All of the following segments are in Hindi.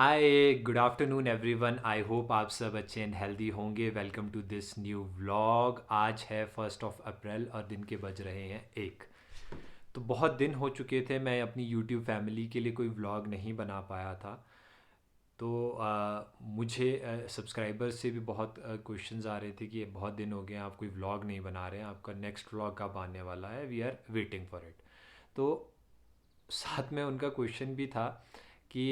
Hi, good afternoon everyone. I hope आप सब अच्छे एंड हेल्दी होंगे। Welcome to this new vlog. आज है 1 अप्रैल और दिन के बज रहे हैं 1। तो बहुत दिन हो चुके थे, मैं अपनी यूट्यूब फैमिली के लिए कोई व्लॉग नहीं बना पाया था। तो मुझे सब्सक्राइबर्स से भी बहुत क्वेश्चंस आ रहे थे कि बहुत दिन हो गए हैं, आप कोई व्लॉग नहीं बना रहे हैं, आपका नेक्स्ट व्लॉग कब आने वाला है, we are waiting for it. तो साथ में उनका क्वेश्चन भी था कि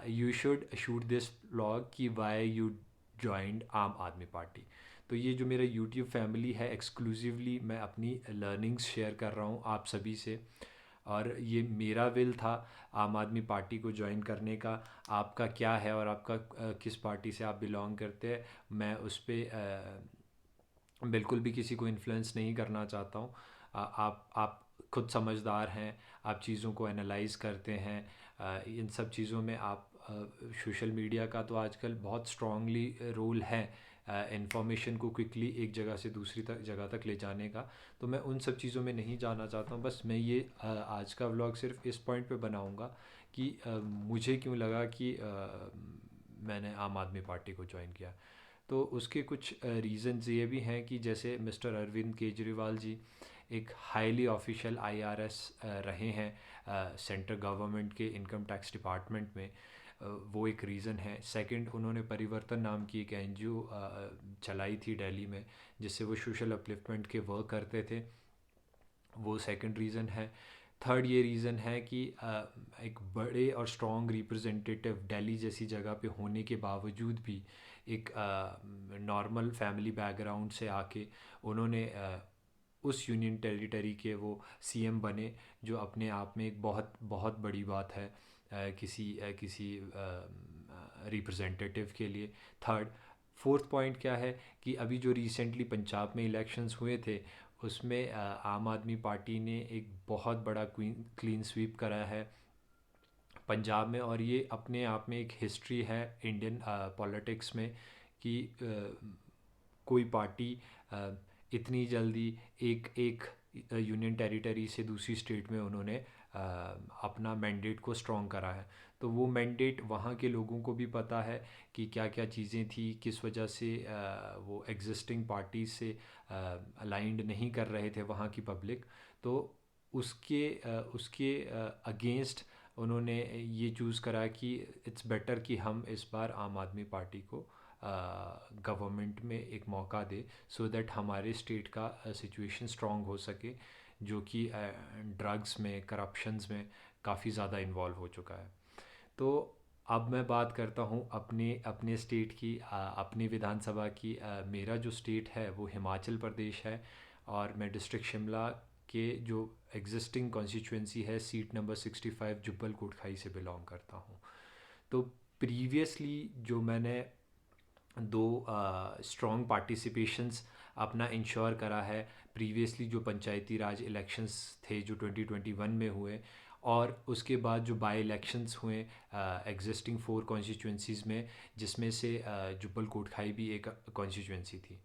you should shoot this vlog कि why you joined Aam Aadmi party. तो ये जो मेरा यूट्यूब फैमिली है, एक्सक्लूसिवली मैं अपनी लर्निंग्स शेयर कर रहा हूँ आप सभी से। और ये मेरा विल था आम आदमी पार्टी को ज्वाइन करने का। आपका क्या है और आपका किस पार्टी से आप बिलोंग करते हैं, मैं उस पर बिल्कुल भी किसी को इन्फ्लुएंस नहीं करना चाहता हूँ। आप खुद समझदार हैं, आप चीज़ों को एनालाइज करते हैं। इन सब चीज़ों में आप सोशल मीडिया का तो आजकल बहुत स्ट्रांगली रोल है इंफॉर्मेशन को क्विकली एक जगह से दूसरी जगह तक ले जाने का। तो मैं उन सब चीज़ों में नहीं जाना चाहता हूँ। बस मैं ये आज का व्लॉग सिर्फ इस पॉइंट पे बनाऊँगा कि मुझे क्यों लगा कि मैंने आम आदमी पार्टी को ज्वाइन किया। तो उसके कुछ रीज़न्स ये भी हैं कि जैसे मिस्टर अरविंद केजरीवाल जी एक हाईली ऑफिशियल आईआरएस रहे हैं सेंट्रल गवर्नमेंट के इनकम टैक्स डिपार्टमेंट में। वो एक रीज़न है। सेकंड, उन्होंने परिवर्तन नाम की एक एनजीओ चलाई थी दिल्ली में, जिससे वो सोशल अपलिफ्टमेंट के वर्क करते थे। वो सेकंड रीज़न है। थर्ड ये रीज़न है कि एक बड़े और स्ट्रॉन्ग रिप्रेजेंटेटिव दिल्ली जैसी जगह पे होने के बावजूद भी एक नॉर्मल फैमिली बैकग्राउंड से आके उन्होंने उस यूनियन टेरिटरी के वो सीएम बने, जो अपने आप में एक बहुत बहुत बड़ी बात है किसी रिप्रेजेंटेटिव के लिए। थर्ड, फोर्थ पॉइंट क्या है कि अभी जो रिसेंटली पंजाब में इलेक्शंस हुए थे, उसमें आम आदमी पार्टी ने एक बहुत बड़ा क्लीन स्वीप करा है पंजाब में। और ये अपने आप में एक हिस्ट्री है इंडियन पॉलिटिक्स में कि कोई पार्टी अ, इतनी जल्दी एक एक यूनियन टेरिटरी से दूसरी स्टेट में उन्होंने अपना मैंडेट को स्ट्रॉन्ग करा है। तो वो मैंडेट वहाँ के लोगों को भी पता है कि क्या क्या चीज़ें थी, किस वजह से वो एग्जिस्टिंग पार्टी से अलाइंड नहीं कर रहे थे वहाँ की पब्लिक। तो उसके अगेंस्ट उन्होंने ये चूज़ करा कि इट्स बेटर कि हम इस बार आम आदमी पार्टी को गवर्नमेंट में एक मौका दे, सो दैट हमारे स्टेट का सिचुएशन स्ट्रॉन्ग हो सके, जो कि ड्रग्स में, करप्शंस में काफ़ी ज़्यादा इन्वॉल्व हो चुका है। तो अब मैं बात करता हूँ अपने अपने स्टेट की, अपनी विधानसभा की। मेरा जो स्टेट है वो हिमाचल प्रदेश है, और मैं डिस्ट्रिक्ट शिमला के जो एग्जिस्टिंग कॉन्स्टिट्यूंसी है, सीट नंबर 65 जुब्बल कोटखाई से बिलोंग करता हूँ। तो प्रीवियसली जो मैंने दो स्ट्रॉन्ग पार्टिसिपेशंस अपना इंश्योर करा है, प्रीवियसली जो पंचायती राज इलेक्शंस थे जो 2021 में हुए, और उसके बाद जो बाई इलेक्शंस हुए एग्जिस्टिंग 4 कॉन्स्टिट्यूंसीज़ में, जिसमें से जुब्बल कोटखाई भी एक कॉन्स्टिट्यूंसी थी।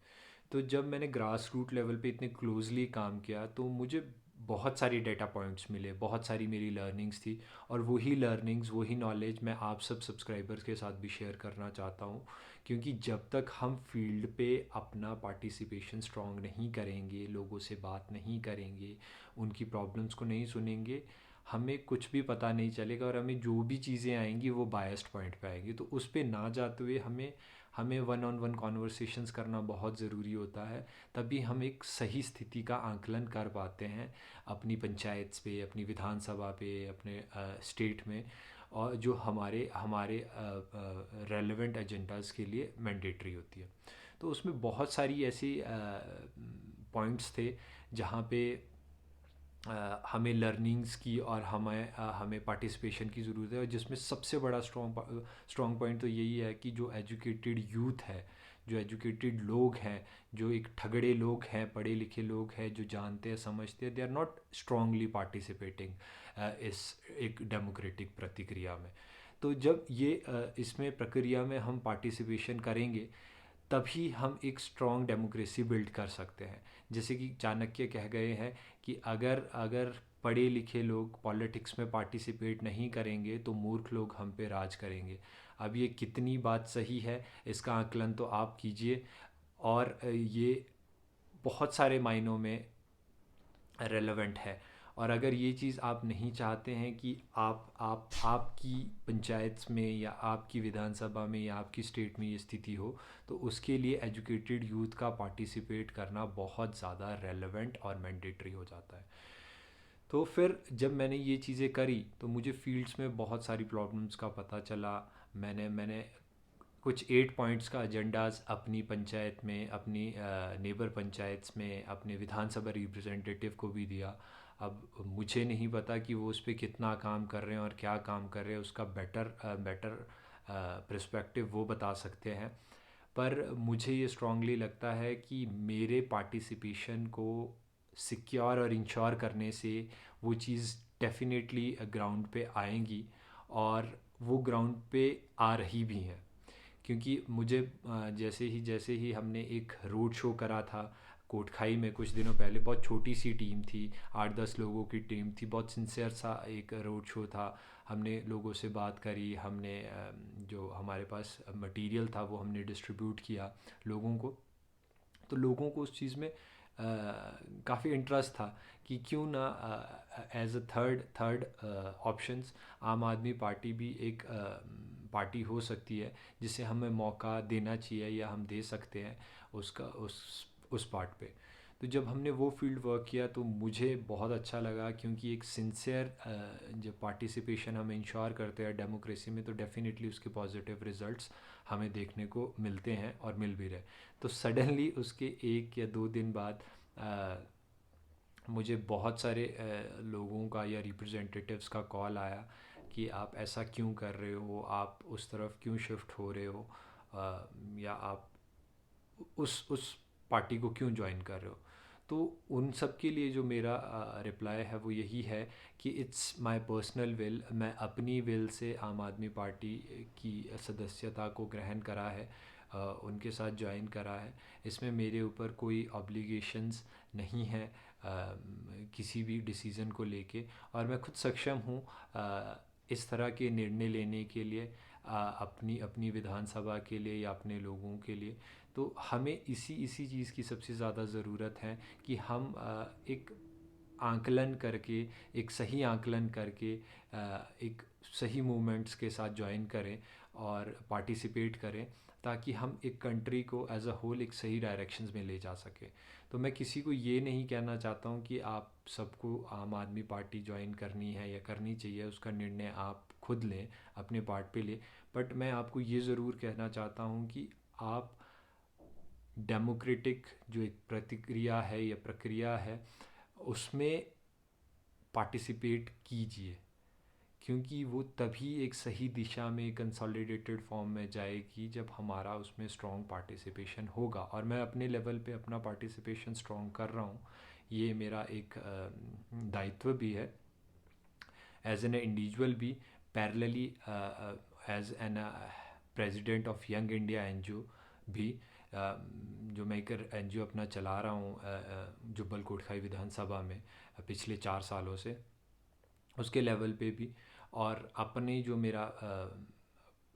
तो जब मैंने ग्रास रूट लेवल पे इतने क्लोजली काम किया, तो मुझे बहुत सारी डेटा पॉइंट्स मिले, बहुत सारी मेरी लर्निंग्स थी। और वही लर्निंग्स, वही नॉलेज मैं आप सब सब्सक्राइबर्स के साथ भी शेयर करना चाहता हूँ। क्योंकि जब तक हम फील्ड पे अपना पार्टिसिपेशन स्ट्रॉन्ग नहीं करेंगे, लोगों से बात नहीं करेंगे, उनकी प्रॉब्लम्स को नहीं सुनेंगे, हमें कुछ भी पता नहीं चलेगा। और हमें जो भी चीज़ें आएंगी वो बायस्ड पॉइंट पे आएंगी। तो उस पे ना जाते हुए हमें हमें वन ऑन वन कॉन्वर्सेशंस करना बहुत ज़रूरी होता है। तभी हम एक सही स्थिति का आंकलन कर पाते हैं अपनी पंचायत पे, अपनी विधानसभा पे, अपने स्टेट में, और जो हमारे हमारे रेलेवेंट एजेंडाज़ के लिए मैंडेटरी होती है। तो उसमें बहुत सारी ऐसी पॉइंट्स थे जहाँ पे हमें लर्निंग्स की और हमें पार्टिसिपेशन की ज़रूरत है। और जिसमें सबसे बड़ा स्ट्रॉन्ग पॉइंट तो यही है कि जो एजुकेटेड यूथ है, जो एजुकेटेड लोग हैं, जो एक ठगड़े लोग हैं, पढ़े लिखे लोग हैं, जो जानते हैं, समझते हैं, they are not strongly participating इस एक डेमोक्रेटिक प्रतिक्रिया में। तो जब ये इसमें प्रक्रिया में हम पार्टिसिपेशन करेंगे, तभी हम एक स्ट्रॉन्ग डेमोक्रेसी बिल्ड कर सकते हैं। जैसे कि चाणक्य कह गए हैं कि अगर अगर पढ़े लिखे लोग पॉलिटिक्स में पार्टिसिपेट नहीं करेंगे तो मूर्ख लोग हम पे राज करेंगे। अब ये कितनी बात सही है इसका आकलन तो आप कीजिए। और ये बहुत सारे मायनों में रेलेवेंट है। और अगर ये चीज़ आप नहीं चाहते हैं कि आप आपकी पंचायत में या आपकी विधानसभा में या आपकी स्टेट में ये स्थिति हो, तो उसके लिए एजुकेटेड यूथ का पार्टिसिपेट करना बहुत ज़्यादा रेलेवेंट और मैंडेटरी हो जाता है। तो फिर जब मैंने ये चीज़ें करी तो मुझे फील्ड्स में बहुत सारी प्रॉब्लम्स का पता चला। मैंने कुछ 8 पॉइंट्स का एजेंडाज अपनी पंचायत में, अपनी नेबर पंचायत्स में, अपने विधानसभा रिप्रेजेंटेटिव को भी दिया। अब मुझे नहीं पता कि वो उस पर कितना काम कर रहे हैं और क्या काम कर रहे हैं, उसका बेटर पर्सपेक्टिव वो बता सकते हैं। पर मुझे ये स्ट्रांगली लगता है कि मेरे पार्टिसिपेशन को सिक्योर और इंश्योर करने से वो चीज़ डेफिनेटली ग्राउंड पे आएंगी, और वो ग्राउंड पे आ रही भी हैं। क्योंकि मुझे जैसे ही हमने एक रोड शो करा था कोटखाई में कुछ दिनों पहले, बहुत छोटी सी टीम थी, 8-10 लोगों की टीम थी, बहुत सिंसियर सा एक रोड शो था। हमने लोगों से बात करी, हमने जो हमारे पास मटेरियल था वो हमने डिस्ट्रीब्यूट किया लोगों को। तो लोगों को उस चीज़ में काफ़ी इंटरेस्ट था कि क्यों ना एज अ थर्ड ऑप्शंस आम आदमी पार्टी भी एक पार्टी हो सकती है जिसे हमें मौका देना चाहिए या हम दे सकते हैं उसका उस पार्ट पे। तो जब हमने वो फील्ड वर्क किया तो मुझे बहुत अच्छा लगा, क्योंकि एक सिंसियर जब पार्टिसिपेशन हम इंश्योर करते हैं डेमोक्रेसी में तो डेफिनेटली उसके पॉजिटिव रिजल्ट्स हमें देखने को मिलते हैं और मिल भी रहे। तो सडनली उसके 1 या 2 दिन बाद मुझे बहुत सारे लोगों का या रिप्रेजेंटेटिव्स का कॉल आया कि आप ऐसा क्यों कर रहे हो, आप उस तरफ क्यों शिफ्ट हो रहे हो, या आप उस पार्टी को क्यों ज्वाइन कर रहे हो। तो उन सब के लिए जो मेरा रिप्लाई है वो यही है कि इट्स माय पर्सनल विल, मैं अपनी विल से आम आदमी पार्टी की सदस्यता को ग्रहण करा है, उनके साथ ज्वाइन करा है। इसमें मेरे ऊपर कोई ऑब्लिगेशंस नहीं है किसी भी डिसीज़न को लेके, और मैं खुद सक्षम हूँ इस तरह के निर्णय लेने के लिए, अपनी अपनी विधानसभा के लिए या अपने लोगों के लिए। तो हमें इसी चीज़ की सबसे ज़्यादा ज़रूरत है कि हम एक आंकलन करके, एक सही आंकलन करके एक सही मूवमेंट्स के साथ ज्वाइन करें और पार्टिसिपेट करें, ताकि हम एक कंट्री को एज अ होल एक सही डायरेक्शंस में ले जा सकें। तो मैं किसी को ये नहीं कहना चाहता हूँ कि आप सबको आम आदमी पार्टी ज्वाइन करनी है या करनी चाहिए, उसका निर्णय आप खुद लें, अपने पार्ट पे लें। बट मैं आपको ये ज़रूर कहना चाहता हूँ कि आप डेमोक्रेटिक जो एक प्रतिक्रिया है या प्रक्रिया है उसमें पार्टिसिपेट कीजिए, क्योंकि वो तभी एक सही दिशा में कंसोलिडेटेड फॉर्म में जाएगी जब हमारा उसमें स्ट्रॉन्ग पार्टिसिपेशन होगा। और मैं अपने लेवल पे अपना पार्टिसिपेशन स्ट्रॉन्ग कर रहा हूँ, ये मेरा एक दायित्व भी है एज एन इंडिविजुअल भी, parallelly as an president of Young India NGO भी, जो मैं एक एनजीओ अपना चला रहा हूँ जुब्बल कोटखाई विधानसभा में पिछले 4 सालों से, उसके लेवल पे भी। और अपने जो मेरा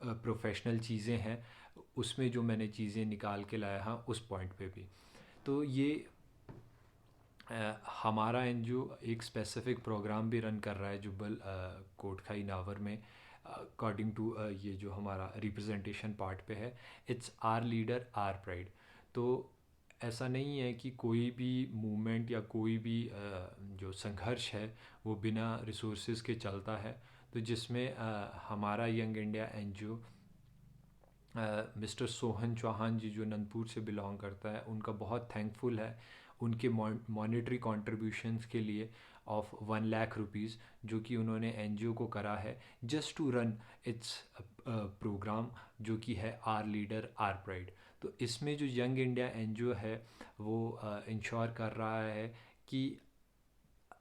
प्रोफेशनल चीज़ें हैं उसमें जो मैंने चीज़ें निकाल के लाया हाँ उस पॉइंट पे भी। तो ये हमारा एनजीओ एक स्पेसिफिक प्रोग्राम भी रन कर रहा है जुब्बल कोटखाई नावर में, अकॉर्डिंग टू ये जो हमारा रिप्रेजेंटेशन पार्ट पे है, it's our leader our pride. तो ऐसा नहीं है कि कोई भी मूवमेंट या कोई भी जो संघर्ष है वो बिना रिसोर्सेज के चलता है। तो जिसमें हमारा young India NGO, mister Sohan Chauhan ji जो नंदपुर से बिलोंग करता है, उनका बहुत थैंकफुल है उनके मॉनेटरी कॉन्ट्रीब्यूशंस के लिए ऑफ 1 लाख रुपीज़, जो कि उन्होंने एनजीओ को करा है just to run its programme, जो कि है आर लीडर आर प्राइड। तो इसमें जो यंग इंडिया एनजीओ है वो इंश्योर कर रहा है कि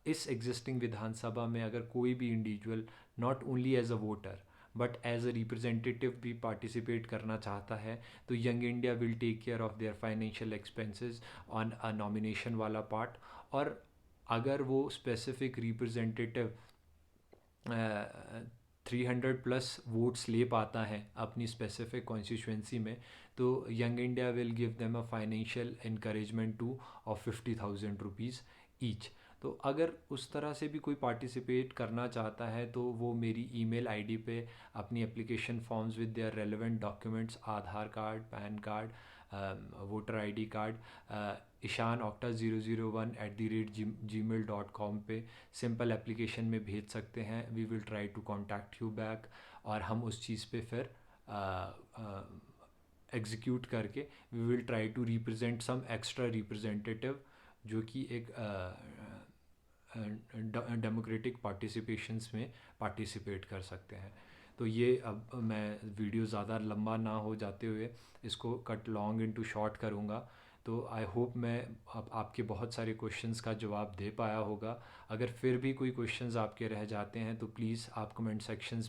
इस एग्जिस्टिंग विधानसभा में अगर कोई भी individual not only as a voter but as a representative भी पार्टिसिपेट करना चाहता है, तो Young India will take care of their financial expenses on a nomination वाला पार्ट। और अगर वो स्पेसिफिक रिप्रेजेंटेटिव 300 प्लस वोट्स ले पाता है अपनी स्पेसिफिक कॉन्स्टिट्यूंसी में, तो Young India will give them a financial encouragement two of 50,000 rupees each. तो अगर उस तरह से भी कोई पार्टिसिपेट करना चाहता है तो वो मेरी ईमेल आईडी पे अपनी application forms with their relevant documents, Aadhaar card, PAN card, voter ID card, ishan.octa001@gmail.com पे सिंपल एप्लीकेशन में भेज सकते हैं। We will try to contact you back, और हम उस चीज़ पे फिर एग्जीक्यूट करके we will try to represent some extra representative जो कि एक डेमोक्रेटिक पार्टिसिपेशंस में पार्टिसिपेट कर सकते हैं। तो ये, अब मैं वीडियो ज़्यादा लंबा ना हो जाते हुए इसको कट लॉन्ग इनटू शॉर्ट करूँगा। तो आई होप मैं आपके बहुत सारे क्वेश्चंस का जवाब दे पाया होगा। अगर फिर भी कोई क्वेश्चंस आपके रह जाते हैं तो प्लीज़ आप कमेंट सेक्शंस